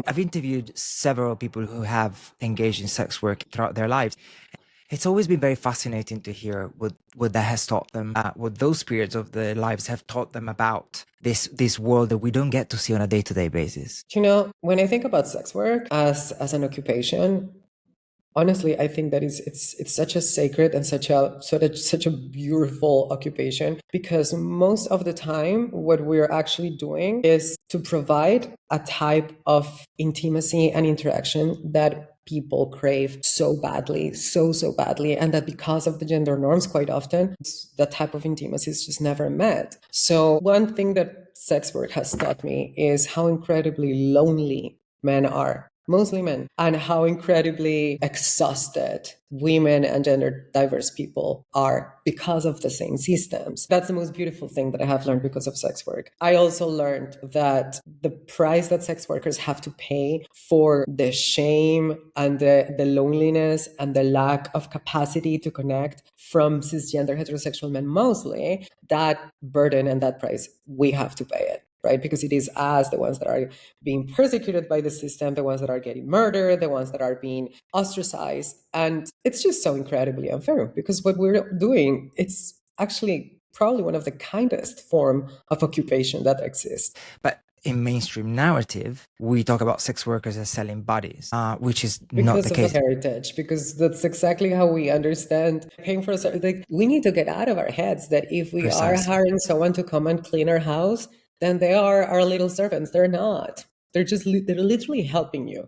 I've interviewed several people who have engaged in sex work throughout their lives. It's always been very fascinating to hear what that has taught them, what those periods of their lives have taught them about this world that we don't get to see on a day-to-day basis. When I think about sex work as an occupation, honestly, I think that it's such a sacred and such a beautiful occupation, because most of the time what we're actually doing is to provide a type of intimacy and interaction that people crave so badly, so badly, and that because of the gender norms, quite often that type of intimacy is just never met. So one thing that sex work has taught me is how incredibly lonely men are, mostly men, and how incredibly exhausted women and gender diverse people are because of the same systems. That's the most beautiful thing that I have learned because of sex work. I also learned that the price that sex workers have to pay for the shame and the loneliness and the lack of capacity to connect from cisgender heterosexual men mostly, that burden and that price, we have to pay it. Right? Because it is us, the ones that are being persecuted by the system, the ones that are getting murdered, the ones that are being ostracized. And it's just so incredibly unfair, because what we're doing, it's actually probably one of the kindest form of occupation that exists. But in mainstream narrative, we talk about sex workers as selling bodies, which is because not the of case. the heritage, because that's exactly how we understand paying for a certain, like, we need to get out of our heads that if we are hiring someone to come and clean our house, then they are our little servants. They're not. They're literally helping you.